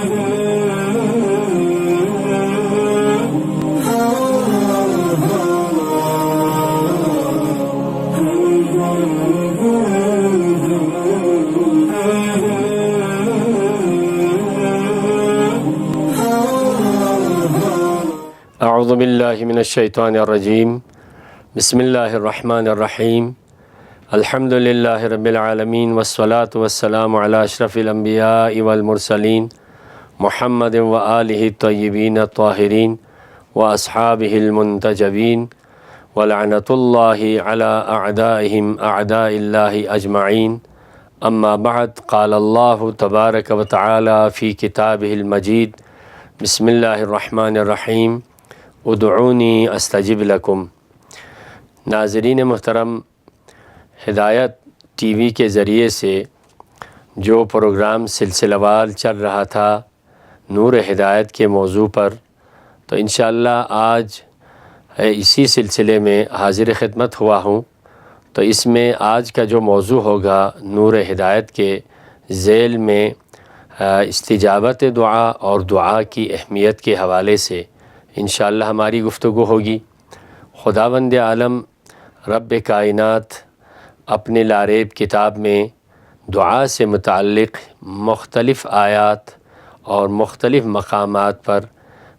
اعوذ باللہ من الشیطان الرجیم بسم اللہ الرحمن الرحیم الحمد للہ رب العالمین والصلاة والسلام علی اشرف الانبیاء والمرسلین محمد وآلہ الطیبین الطاہرین واصحابہ المنتجبین ولعنۃ اللہ علی اعدائہم اعداء اللہ اجمعین اما بعد قال اللہ تبارک و تعالی فی کتابہ المجید بسم اللہ الرحمن الرحیم ادعونی استجب لکم۔ ناظرین محترم، ہدایت ٹی وی کے ذریعے سے جو پروگرام سلسلہ وار چل رہا تھا نور ہدایت کے موضوع پر، تو انشاءاللہ آج اسی سلسلے میں حاضر خدمت ہوا ہوں۔ تو اس میں آج کا جو موضوع ہوگا نور ہدایت کے ذیل میں استجابت دعا اور دعا کی اہمیت کے حوالے سے انشاءاللہ ہماری گفتگو ہوگی۔ خداوند عالم رب کائنات اپنے لاریب کتاب میں دعا سے متعلق مختلف آیات اور مختلف مقامات پر،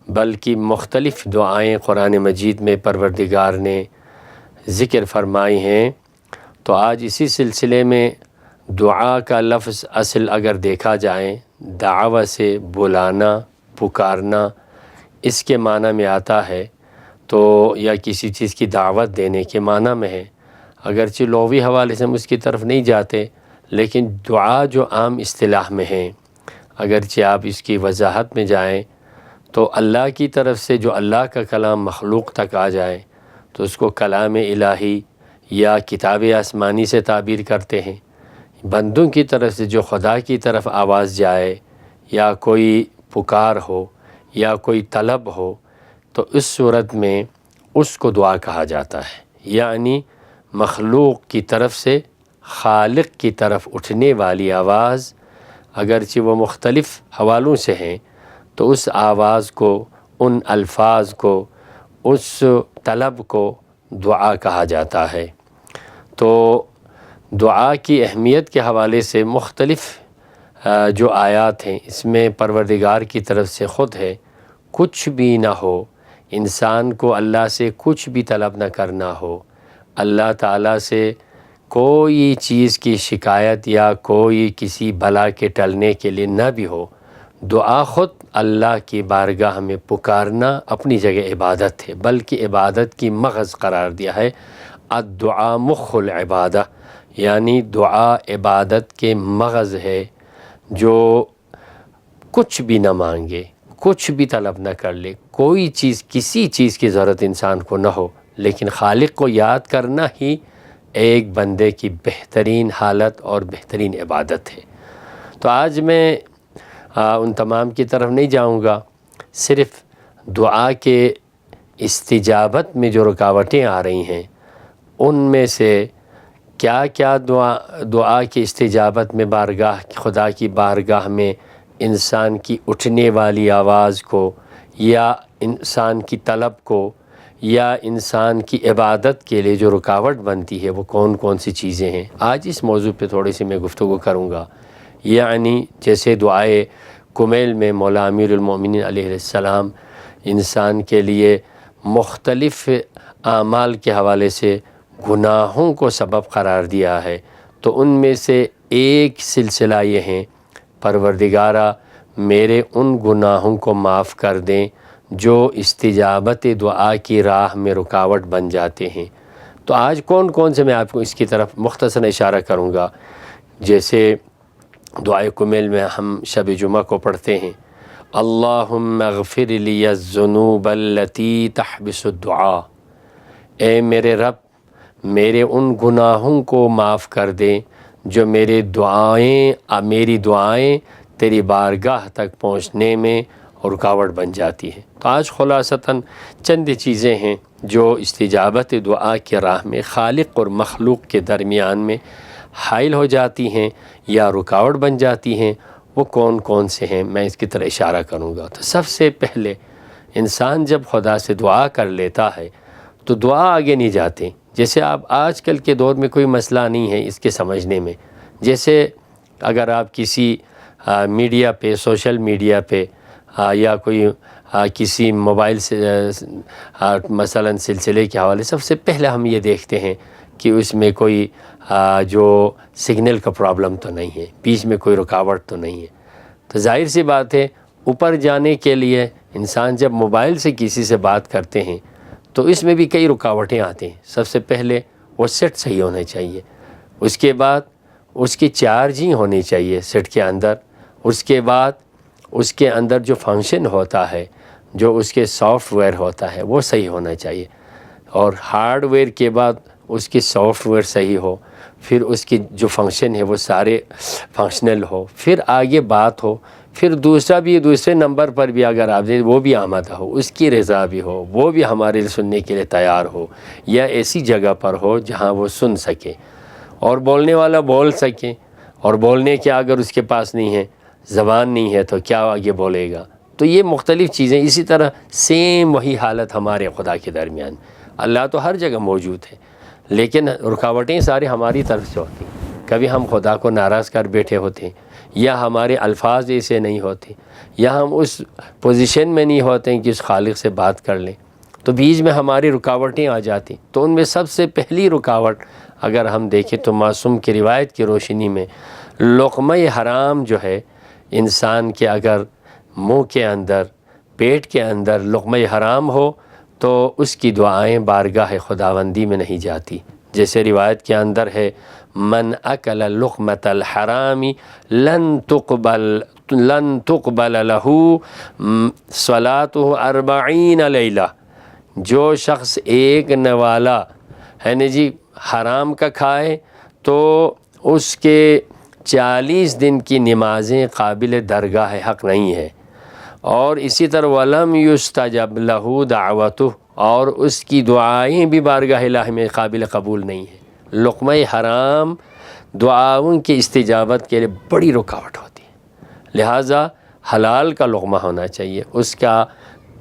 بلکہ مختلف دعائیں قرآن مجید میں پروردگار نے ذکر فرمائی ہیں۔ تو آج اسی سلسلے میں دعا کا لفظ اصل اگر دیکھا جائے دعوت سے بلانا، پکارنا، اس کے معنی میں آتا ہے، تو یا کسی چیز کی دعوت دینے کے معنی میں ہے۔ اگرچہ لغوی حوالے سے ہم اس کی طرف نہیں جاتے، لیکن دعا جو عام اصطلاح میں ہے، اگرچہ آپ اس کی وضاحت میں جائیں تو اللہ کی طرف سے جو اللہ کا کلام مخلوق تک آ جائے تو اس کو کلام الہی یا کتاب آسمانی سے تعبیر کرتے ہیں۔ بندوں کی طرف سے جو خدا کی طرف آواز جائے یا کوئی پکار ہو یا کوئی طلب ہو تو اس صورت میں اس کو دعا کہا جاتا ہے، یعنی مخلوق کی طرف سے خالق کی طرف اٹھنے والی آواز، اگرچہ وہ مختلف حوالوں سے ہیں، تو اس آواز کو، ان الفاظ کو، اس طلب کو دعا کہا جاتا ہے۔ تو دعا کی اہمیت کے حوالے سے مختلف جو آیات ہیں، اس میں پروردگار کی طرف سے خود ہے کچھ بھی نہ ہو، انسان کو اللہ سے کچھ بھی طلب نہ کرنا ہو، اللہ تعالیٰ سے کوئی چیز کی شکایت یا کوئی کسی بلا کے ٹلنے کے لیے نہ بھی ہو، دعا خود اللہ کی بارگاہ میں پکارنا اپنی جگہ عبادت ہے، بلکہ عبادت کی مغز قرار دیا ہے۔ الدعاء مخ العبادہ، یعنی دعا عبادت کے مغز ہے۔ جو کچھ بھی نہ مانگے، کچھ بھی طلب نہ کر لے، کوئی چیز، کسی چیز کی ضرورت انسان کو نہ ہو، لیکن خالق کو یاد کرنا ہی ایک بندے کی بہترین حالت اور بہترین عبادت ہے۔ تو آج میں ان تمام کی طرف نہیں جاؤں گا، صرف دعا کے استجابت میں جو رکاوٹیں آ رہی ہیں ان میں سے کیا کیا دعا کی استجابت میں خدا کی بارگاہ میں انسان کی اٹھنے والی آواز کو یا انسان کی طلب کو یا انسان کی عبادت کے لیے جو رکاوٹ بنتی ہے وہ کون کون سی چیزیں ہیں، آج اس موضوع پہ تھوڑی سی میں گفتگو کروں گا۔ یعنی جیسے دعائے کمیل میں مولا امیر المومنین علیہ السلام انسان کے لیے مختلف اعمال کے حوالے سے گناہوں کو سبب قرار دیا ہے، تو ان میں سے ایک سلسلہ یہ ہیں، پروردگارہ میرے ان گناہوں کو معاف کر دیں جو استجابت دعا کی راہ میں رکاوٹ بن جاتے ہیں۔ تو آج کون کون سے میں آپ کو اس کی طرف مختصر اشارہ کروں گا۔ جیسے دعائے کمیل میں ہم شب جمعہ کو پڑھتے ہیں، اللہم اغفر لی الذنوب التی تحبس الدعاء، اے میرے رب میرے ان گناہوں کو معاف کر دیں جو میری دعائیں تیری بارگاہ تک پہنچنے میں رکاوٹ بن جاتی ہیں۔ تو آج خلاصتاً چند چیزیں ہیں جو استجابت دعا کی راہ میں خالق اور مخلوق کے درمیان میں حائل ہو جاتی ہیں یا رکاوٹ بن جاتی ہیں، وہ کون کون سے ہیں، میں اس کی طرح اشارہ کروں گا۔ تو سب سے پہلے انسان جب خدا سے دعا کر لیتا ہے تو دعا آگے نہیں جاتے۔ جیسے آپ آج کل کے دور میں کوئی مسئلہ نہیں ہے اس کے سمجھنے میں، جیسے اگر آپ کسی میڈیا پہ، سوشل میڈیا پہ یا کوئی کسی موبائل سے مثلا سلسلے کے حوالے، سب سے پہلے ہم یہ دیکھتے ہیں کہ اس میں کوئی جو سگنل کا پرابلم تو نہیں ہے، بیچ میں کوئی رکاوٹ تو نہیں ہے۔ تو ظاہر سی بات ہے اوپر جانے کے لیے انسان جب موبائل سے کسی سے بات کرتے ہیں تو اس میں بھی کئی رکاوٹیں آتی ہیں۔ سب سے پہلے وہ سیٹ صحیح ہونا چاہیے، اس کے بعد اس کی چارجنگ ہونی چاہیے سیٹ کے اندر، اس کے بعد اس کے اندر جو فنکشن ہوتا ہے، جو اس کے سافٹ ویئر ہوتا ہے وہ صحیح ہونا چاہیے، اور ہارڈ ویئر کے بعد اس کی سافٹ ویئر صحیح ہو، پھر اس کی جو فنکشن ہے وہ سارے فنکشنل ہو، پھر آگے بات ہو، پھر دوسرے نمبر پر بھی اگر آپ دیں وہ بھی آمادہ ہو، اس کی رضا بھی ہو، وہ بھی ہمارے سننے کے لیے تیار ہو، یا ایسی جگہ پر ہو جہاں وہ سن سکے اور بولنے والا بول سکے، اور بولنے کے اگر اس کے پاس نہیں ہے، زبان نہیں ہے، تو کیا آگے بولے گا۔ تو یہ مختلف چیزیں، اسی طرح سیم وہی حالت ہمارے خدا کے درمیان۔ اللہ تو ہر جگہ موجود ہے، لیکن رکاوٹیں سارے ہماری طرف سے ہوتی ہیں۔ کبھی ہم خدا کو ناراض کر بیٹھے ہوتے ہیں، یا ہمارے الفاظ ایسے نہیں ہوتے، یا ہم اس پوزیشن میں نہیں ہوتے ہیں کہ اس خالق سے بات کر لیں، تو بیچ میں ہماری رکاوٹیں آ جاتی۔ تو ان میں سب سے پہلی رکاوٹ اگر ہم دیکھیں تو معصوم کی روایت کی روشنی میں لقمہ حرام جو ہے، انسان کے اگر منہ کے اندر، پیٹ کے اندر لقمہ حرام ہو تو اس کی دعائیں بارگاہ خداوندی میں نہیں جاتی۔ جیسے روایت کے اندر ہے، من اکل لقمۃ الحرام لن تقبل له صلاته 40 لیلہ۔ جو شخص ایک نوالا ہے نا جی حرام کا کھائے تو اس کے 40 دن کی نمازیں قابل درگاہ حق نہیں ہے، اور اسی طرح ولم یستجب له دعوتہ، اور اس کی دعائیں بھی بارگاہ الہی میں قابل قبول نہیں ہیں۔ لقمہ حرام دعاؤں کی استجابت کے لیے بڑی رکاوٹ ہوتی ہے، لہٰذا حلال کا لقمہ ہونا چاہیے، اس کا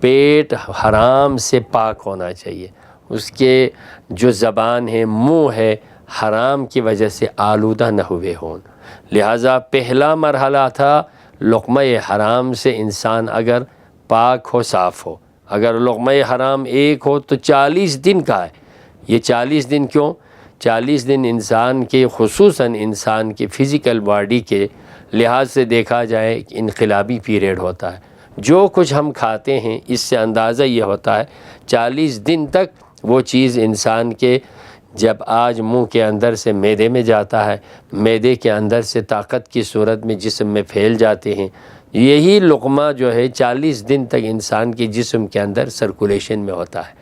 پیٹ حرام سے پاک ہونا چاہیے، اس کے جو زبان ہے، منہ ہے، حرام کی وجہ سے آلودہ نہ ہوئے ہوں۔ لہٰذا پہلا مرحلہ تھا لقمہ حرام سے انسان اگر پاک ہو، صاف ہو۔ اگر لقمہ حرام ایک ہو تو 40 دن کا ہے۔ یہ 40 دن کیوں؟ 40 دن انسان کے، خصوصاً انسان کے فزیکل باڈی کے لحاظ سے دیکھا جائے انقلابی پیریڈ ہوتا ہے۔ جو کچھ ہم کھاتے ہیں اس سے اندازہ یہ ہوتا ہے 40 دن تک وہ چیز انسان کے جب آج منہ کے اندر سے معدے میں جاتا ہے، معدے کے اندر سے طاقت کی صورت میں جسم میں پھیل جاتے ہیں۔ یہی لقمہ جو ہے 40 دن تک انسان کے جسم کے اندر سرکولیشن میں ہوتا ہے۔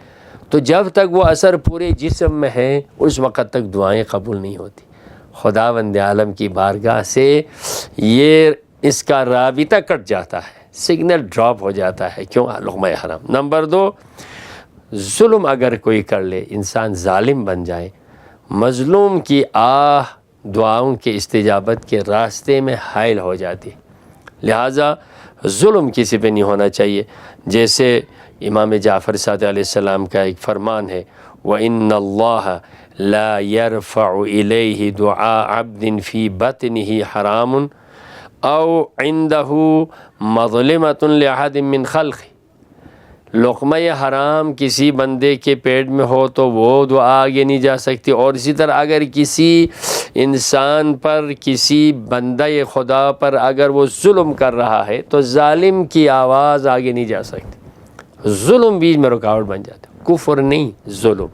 تو جب تک وہ اثر پورے جسم میں ہے اس وقت تک دعائیں قبول نہیں ہوتی۔ خداوند عالم کی بارگاہ سے یہ اس کا رابطہ کٹ جاتا ہے، سگنل ڈراپ ہو جاتا ہے۔ کیوں؟ لقمہ حرام۔ نمبر 2، ظلم اگر کوئی کر لے، انسان ظالم بن جائے، مظلوم کی آہ دعاؤں کے استجابت کے راستے میں حائل ہو جاتی، لہٰذا ظلم کسی پہ نہیں ہونا چاہیے۔ جیسے امام جعفر صادق علیہ السلام کا ایک فرمان ہے، وَإِنَّ اللَّهَ لَا يَرْفَعُ إِلَيْهِ دُعَاءَ عَبْدٍ فِي بَطْنِهِ حَرَامٌ أَوْ عِنْدَهُ مَظْلِمَةٌ لِأَحَدٍ مِّنْ خَلْقِهِ۔ لقمہ حرام کسی بندے کے پیٹ میں ہو تو وہ دعا آگے نہیں جا سکتی، اور اسی طرح اگر کسی انسان پر، کسی بندہ خدا پر اگر وہ ظلم کر رہا ہے تو ظالم کی آواز آگے نہیں جا سکتی، ظلم بیچ میں رکاوٹ بن جاتا ہے۔ کفر نہیں، ظلم۔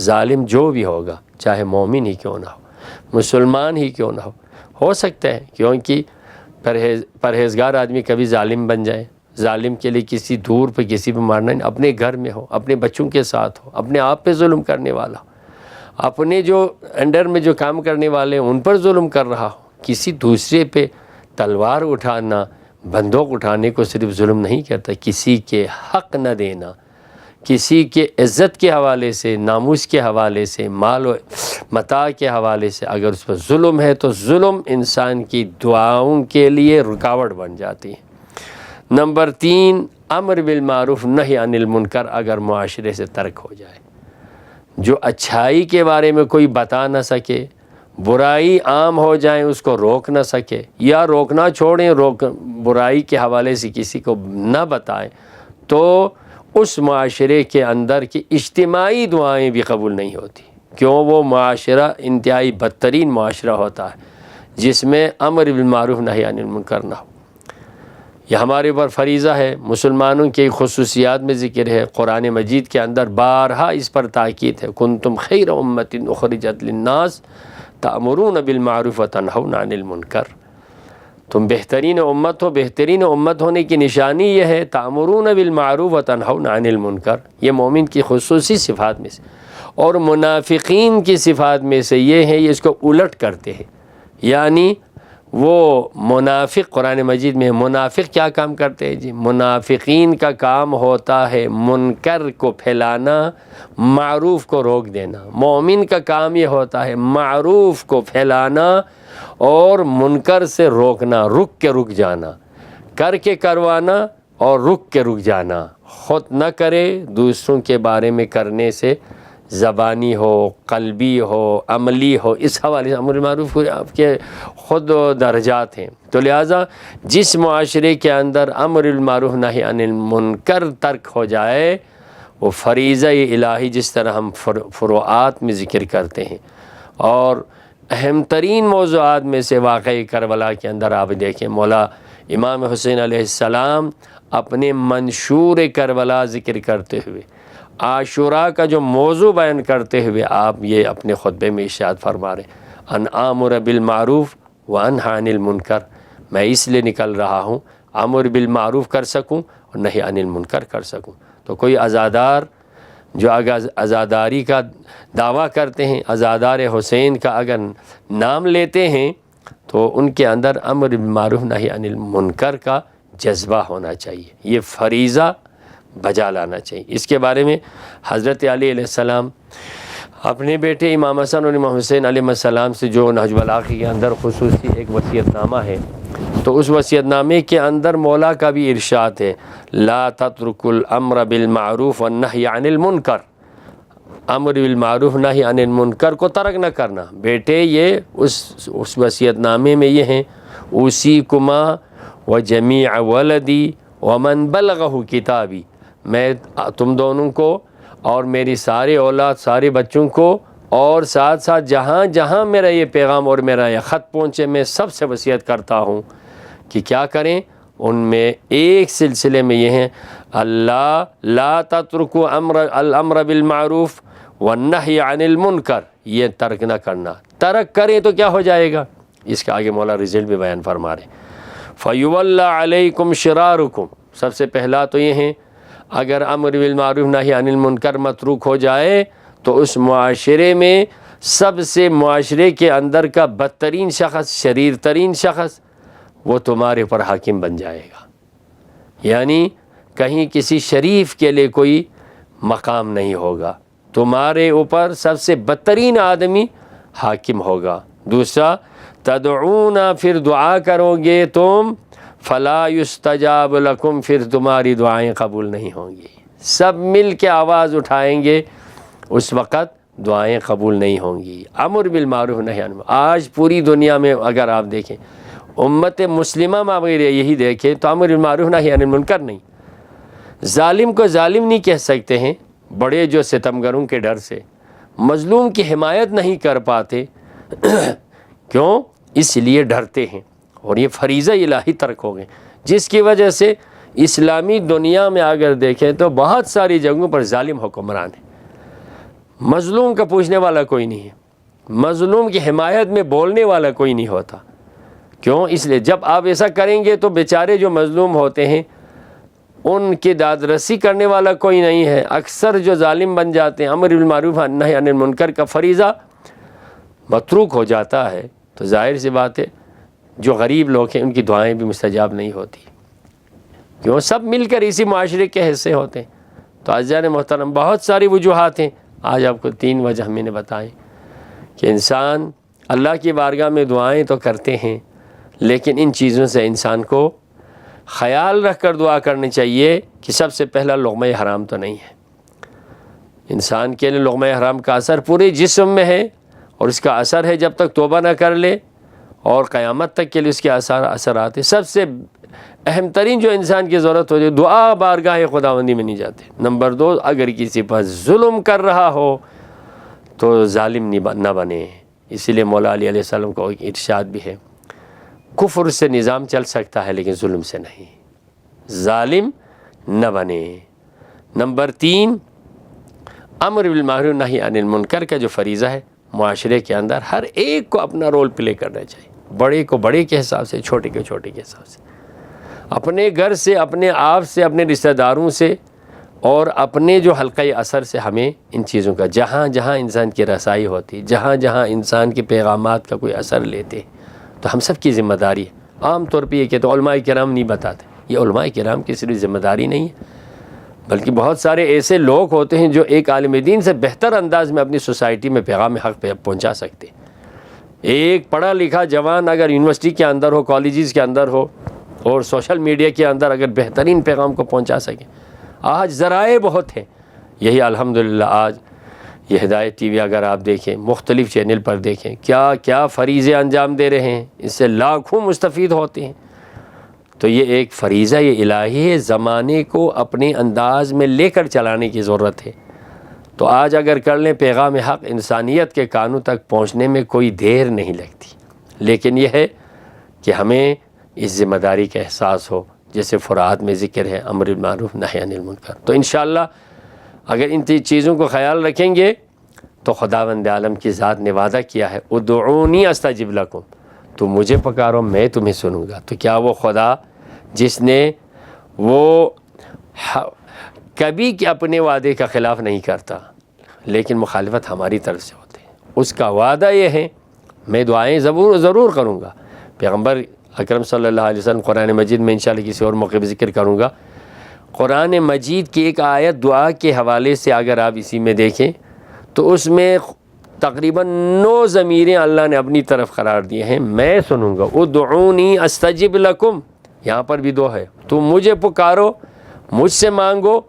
ظالم جو بھی ہوگا، چاہے مومن ہی کیوں نہ ہو، مسلمان ہی کیوں نہ ہو سکتا ہے، کیونکہ پرہیزگار آدمی کبھی ظالم بن جائے۔ ظالم کے لیے کسی دور پہ کسی پہ مارنا نہیں، اپنے گھر میں ہو، اپنے بچوں کے ساتھ ہو، اپنے آپ پہ ظلم کرنے والا ہو، اپنے جو انڈر میں جو کام کرنے والے ہیں ان پر ظلم کر رہا ہو۔ کسی دوسرے پہ تلوار اٹھانا، بندوق اٹھانے کو صرف ظلم نہیں کہتا، کسی کے حق نہ دینا، کسی کے عزت کے حوالے سے، ناموس کے حوالے سے، مال و متاع کے حوالے سے اگر اس پر ظلم ہے تو ظلم انسان کی دعاؤں کے لیے رکاوٹ بن جاتی ہے۔ نمبر 3، امر بالمعروف نہی عن المنکر اگر معاشرے سے ترک ہو جائے، جو اچھائی کے بارے میں کوئی بتا نہ سکے، برائی عام ہو جائیں اس کو روک نہ سکے، یا روکنا چھوڑیں، برائی کے حوالے سے کسی کو نہ بتائیں، تو اس معاشرے کے اندر کی اجتماعی دعائیں بھی قبول نہیں ہوتی، کیوں؟ وہ معاشرہ انتہائی بدترین معاشرہ ہوتا ہے جس میں امر بالمعروف نہی عن المنکر نہ ہو۔ یہ ہمارے اوپر فریضہ ہے، مسلمانوں کی خصوصیات میں ذکر ہے، قرآن مجید کے اندر بارہا اس پر تاکید ہے، کنتم خیر امۃ اخرجت للناس تأمرون بالمعروف وتنہون عن المنکر، تم بہترین امت ہو۔ بہترین امت ہونے کی نشانی یہ ہے تأمرون بالمعروف وتنہون عن المنکر، یہ مومن کی خصوصی صفات میں سے، اور منافقین کی صفات میں سے یہ ہے، یہ اس کو الٹ کرتے ہیں، یعنی وہ منافق قرآن مجید میں منافق کیا کام کرتے ہیں جی؟ منافقین کا کام ہوتا ہے منکر کو پھیلانا، معروف کو روک دینا۔ مومن کا کام یہ ہوتا ہے معروف کو پھیلانا اور منکر سے روکنا، رک کے رک جانا، کر کے کروانا اور رک کے رک جانا، خود نہ کرے، دوسروں کے بارے میں کرنے سے، زبانی ہو، قلبی ہو، عملی ہو، اس حوالے سے امر معروف آپ کے خود درجات ہیں۔ تو لہٰذا جس معاشرے کے اندر امر المعروف نہی عن المنکر ترک ہو جائے، وہ فریضہ الہی جس طرح ہم فروعات میں ذکر کرتے ہیں، اور اہم ترین موضوعات میں سے واقعی کربلا کے اندر آپ دیکھیں، مولا امام حسین علیہ السلام اپنے منشور کربلا ذکر کرتے ہوئے، عاشوراء کا جو موضوع بیان کرتے ہوئے آپ یہ اپنے خطبے میں ارشاد فرما رہے ہیں، ان آمر بالمعروف وانہی عن المنکر، میں اس لیے نکل رہا ہوں امر بالمعروف کر سکوں اور نہی عن المنکر کر سکوں۔ تو کوئی عزادار جو اگر عزاداری کا دعویٰ کرتے ہیں، عزادار حسین کا اگر نام لیتے ہیں، تو ان کے اندر امر بالمعروف نہی عن المنکر کا جذبہ ہونا چاہیے، یہ فریضہ بجا لانا چاہیے۔ اس کے بارے میں حضرت علی علیہ السلام اپنے بیٹے امام حسن اور امام حسین علیہ السلام سے جو نہج البلاغہ کے اندر خصوصی ایک وصیت نامہ ہے، تو اس وصیت نامے کے اندر مولا کا بھی ارشاد ہے، لا تترکوا الامر بالمعروف والنہی عن المنکر، امر بالمعروف نہی عن المنکر کو ترک نہ کرنا۔ بیٹے یہ اس وصیت نامے میں یہ ہیں، اوصیکما وجمیع ولدی ومن بلغہ کتابی، میں تم دونوں کو اور میری سارے اولاد، سارے بچوں کو، اور ساتھ ساتھ جہاں جہاں میرا یہ پیغام اور میرا یہ خط پہنچے، میں سب سے وصیت کرتا ہوں کہ کیا کریں۔ ان میں ایک سلسلے میں یہ ہیں، اللہ لا تترکوا الامر بالمعروف والنہی عن المنکر، یہ ترک نہ کرنا۔ ترک کریں تو کیا ہو جائے گا، اس کے آگے مولا رزلٹ بھی بیان فرما رہے ہیں، فیولی علیکم شرارکم، سب سے پہلا تو یہ ہیں، اگر امر بالمعروف نہی عن المنکر متروک ہو جائے تو اس معاشرے میں سب سے معاشرے کے اندر کا بدترین شخص، شریر ترین شخص، وہ تمہارے اوپر حاکم بن جائے گا، یعنی کہیں کسی شریف کے لیے کوئی مقام نہیں ہوگا، تمہارے اوپر سب سے بدترین آدمی حاکم ہوگا۔ دوسرا، تدعون، پھر دعا کرو گے تم، فلا یستجاب لکم، پھر تمہاری دعائیں قبول نہیں ہوں گی، سب مل کے آواز اٹھائیں گے، اس وقت دعائیں قبول نہیں ہوں گی۔ امر بالمعروف نہی عن المنکر، آج پوری دنیا میں اگر آپ دیکھیں، امت مسلمہ میں اگر یہی دیکھیں تو امر بالمعروف نہی عن المنکر نہیں، ظالم کو ظالم نہیں کہہ سکتے ہیں، بڑے جو ستمگروں کے ڈر سے مظلوم کی حمایت نہیں کر پاتے، کیوں؟ اس لیے ڈرتے ہیں، اور یہ فریضہ الہی ترک ہو گئے، جس کی وجہ سے اسلامی دنیا میں اگر دیکھیں تو بہت ساری جگہوں پر ظالم حکمران ہیں، مظلوم کا پوچھنے والا کوئی نہیں ہے، مظلوم کی حمایت میں بولنے والا کوئی نہیں ہوتا، کیوں؟ اس لیے جب آپ ایسا کریں گے تو بیچارے جو مظلوم ہوتے ہیں ان کی داد رسی کرنے والا کوئی نہیں ہے، اکثر جو ظالم بن جاتے ہیں، امر بالمعروف نہی عن المنکر کا فریضہ متروک ہو جاتا ہے، تو ظاہر سی بات ہے جو غریب لوگ ہیں ان کی دعائیں بھی مستجاب نہیں ہوتی، کیوں؟ سب مل کر اسی معاشرے کے حصے ہوتے ہیں، تو عزیزان محترم بہت ساری وجوہات ہیں، آج آپ کو 3 وجہ میں نے بتائیں کہ انسان اللہ کی بارگاہ میں دعائیں تو کرتے ہیں، لیکن ان چیزوں سے انسان کو خیال رکھ کر دعا کرنی چاہیے کہ سب سے پہلا لقمہ حرام تو نہیں ہے۔ انسان کے لیے لقمہ حرام کا اثر پورے جسم میں ہے، اور اس کا اثر ہے جب تک توبہ نہ کر لے اور قیامت تک کے لیے اس کے اثرات ہیں۔ سب سے اہم ترین جو انسان کی ضرورت ہوتی ہے، دعا بارگاہ خداوندی میں نہیں جاتے۔ نمبر 2، اگر کسی پر ظلم کر رہا ہو تو ظالم نہ بنے۔ اسی لیے مولا علی علیہ السلام کو ایک ارشاد بھی ہے، کفر سے نظام چل سکتا ہے لیکن ظلم سے نہیں، ظالم نہ بنے۔ نمبر 3، امر بالمعروف نہی عن المنکر کا جو فریضہ ہے معاشرے کے اندر ہر ایک کو اپنا رول پلے کرنا چاہیے، بڑے کو بڑے کے حساب سے، چھوٹے کو چھوٹے کے حساب سے، اپنے گھر سے، اپنے آپ سے، اپنے رشتہ داروں سے اور اپنے جو حلقہ اثر سے ہمیں ان چیزوں کا، جہاں جہاں انسان کی رسائی ہوتی، جہاں جہاں انسان کے پیغامات کا کوئی اثر لیتے، تو ہم سب کی ذمہ داری ہے۔ عام طور پہ یہ کہ تو علماء کرام نہیں بتاتے، یہ علماء کرام کی صرف ذمہ داری نہیں ہے، بلکہ بہت سارے ایسے لوگ ہوتے ہیں جو ایک عالم دین سے بہتر انداز میں اپنی سوسائٹی میں پیغام حق پہ پہنچا سکتے۔ ایک پڑھا لکھا جوان اگر یونیورسٹی کے اندر ہو، کالجز کے اندر ہو اور سوشل میڈیا کے اندر اگر بہترین پیغام کو پہنچا سکے، آج ذرائع بہت ہیں۔ یہی الحمدللہ آج یہ ہدایت ٹی وی اگر آپ دیکھیں، مختلف چینل پر دیکھیں، کیا کیا فریضے انجام دے رہے ہیں، اس سے لاکھوں مستفید ہوتے ہیں۔ تو یہ ایک فریضہ یہ الہی ہے، زمانے کو اپنے انداز میں لے کر چلانے کی ضرورت ہے۔ تو آج اگر کر لیں پیغام حق، انسانیت کے کانوں تک پہنچنے میں کوئی دیر نہیں لگتی، لیکن یہ ہے کہ ہمیں اس ذمہ داری کا احساس ہو، جیسے فرات میں ذکر ہے امر بالمعروف نہی عن المنکر۔ تو انشاءاللہ اگر ان چیزوں کو خیال رکھیں گے تو خداوند عالم کی ذات نے وعدہ کیا ہے، ادعونی استجب لکم، تو مجھے پکارو میں تمہیں سنوں گا۔ تو کیا وہ خدا جس نے وہ کبھی کہ اپنے وعدے کا خلاف نہیں کرتا، لیکن مخالفت ہماری طرف سے ہوتی ہے، اس کا وعدہ یہ ہے میں دعائیں ضرور کروں گا۔ پیغمبر اکرم صلی اللہ علیہ وسلم قرآن مجید میں انشاءاللہ کسی اور موقع پہ ذکر کروں گا، قرآن مجید کی ایک آیت دعا کے حوالے سے اگر آپ اسی میں دیکھیں تو اس میں تقریباً 9 ضمیریں اللہ نے اپنی طرف قرار دیے ہیں، میں سنوں گا، ادعونی استجب لکم، یہاں پر بھی 2 ہے، تم مجھے پکارو، مجھ سے مانگو،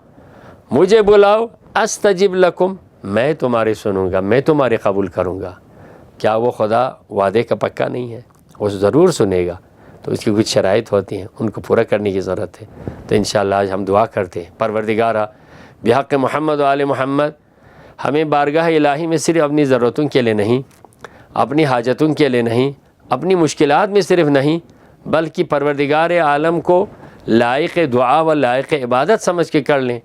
مجھے بلاؤ، استجب لکم، میں تمہارے سنوں گا، میں تمہارے قبول کروں گا۔ کیا وہ خدا وعدے کا پکا نہیں ہے؟ وہ ضرور سنے گا، تو اس کی کچھ شرائط ہوتی ہیں، ان کو پورا کرنے کی ضرورت ہے۔ تو انشاءاللہ آج ہم دعا کرتے ہیں، پروردگارا بحق محمد و آل محمد، ہمیں بارگاہ الہی میں صرف اپنی ضرورتوں کے لیے نہیں، اپنی حاجتوں کے لیے نہیں، اپنی مشکلات میں صرف نہیں، بلکہ پروردگار عالم کو لائق دعا و لائق عبادت سمجھ کے کر لیں،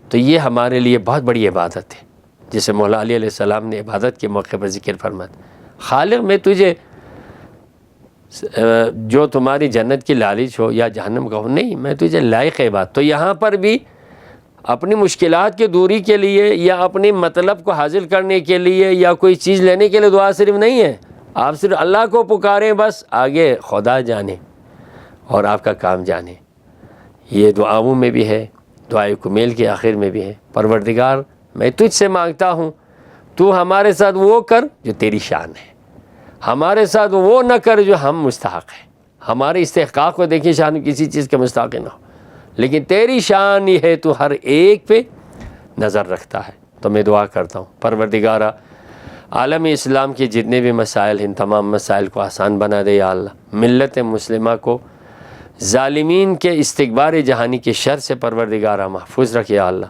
تو یہ ہمارے لیے بہت بڑی عبادت ہے، جسے مولا علی علیہ السلام نے عبادت کے موقع پر ذکر فرمایا، خالق میں تجھے جو تمہاری جنت کی لالچ ہو یا جہنم کا ہو، نہیں، میں تجھے لائق عبادت۔ تو یہاں پر بھی اپنی مشکلات کی دوری کے لیے یا اپنے مطلب کو حاصل کرنے کے لیے یا کوئی چیز لینے کے لیے دعا صرف نہیں ہے، آپ صرف اللہ کو پکاریں، بس آگے خدا جانے اور آپ کا کام جانے۔ یہ دعاؤں میں بھی ہے، دعائے کمیل کے آخر میں بھی ہے، پروردگار میں تجھ سے مانگتا ہوں تو ہمارے ساتھ وہ کر جو تیری شان ہے، ہمارے ساتھ وہ نہ کر جو ہم مستحق ہیں۔ ہمارے استحقاق کو دیکھیں، شان کسی چیز کے مستحق نہ ہو، لیکن تیری شان یہ ہے، تو ہر ایک پہ نظر رکھتا ہے۔ تو میں دعا کرتا ہوں پروردگارا عالم اسلام کے جتنے بھی مسائل ہیں، تمام مسائل کو آسان بنا دے یا اللہ، ملت مسلمہ کو ظالمین کے استکبار جہانی کے شر سے پروردگارا محفوظ رکھ یا اللہ،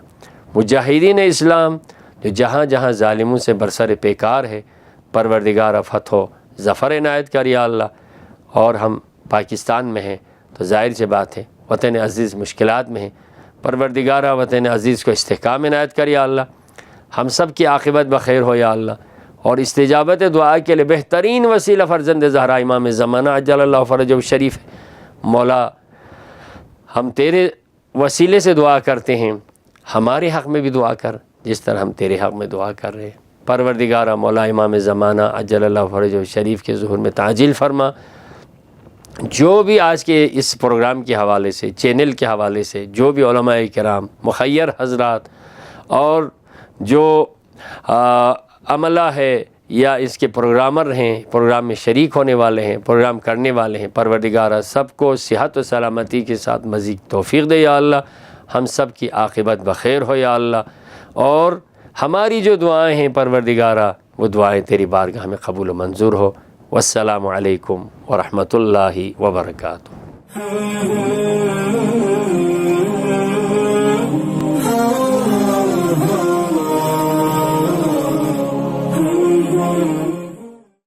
مجاہدین اسلام جو جہاں جہاں ظالموں سے برسر پیکار ہے، پروردگارا فتح و ظفر عنایت کر یا اللہ۔ اور ہم پاکستان میں ہیں تو ظاہر سی بات ہے وطن عزیز مشکلات میں ہیں، پروردگارا وطن عزیز کو استحکام عنایت کر یا اللہ، ہم سب کی عاقبت بخیر ہو یا اللہ، اور استجابت دعا کے لیے بہترین وسیلہ فرزند زہرا امام زمانہ عجل اللہ فرجہ شریف ہے۔ مولا ہم تیرے وسیلے سے دعا کرتے ہیں، ہمارے حق میں بھی دعا کر جس طرح ہم تیرے حق میں دعا کر رہے ہیں۔ پروردگارا مولا امام زمانہ عجل اللہ فرجہ شریف کے ظہور میں تعجیل فرما۔ جو بھی آج کے اس پروگرام کے حوالے سے، چینل کے حوالے سے، جو بھی علماء کرام، مخیر حضرات اور جو عملہ ہے یا اس کے پروگرامر ہیں، پروگرام میں شریک ہونے والے ہیں، پروگرام کرنے والے ہیں، پروردگارہ سب کو صحت و سلامتی کے ساتھ مزید توفیق دے یا اللہ، ہم سب کی عاقبت بخیر ہو یا اللہ، اور ہماری جو دعائیں ہیں پروردگارہ وہ دعائیں تیری بارگاہ میں قبول و منظور ہو۔ والسلام علیکم ورحمۃ اللہ وبرکاتہ۔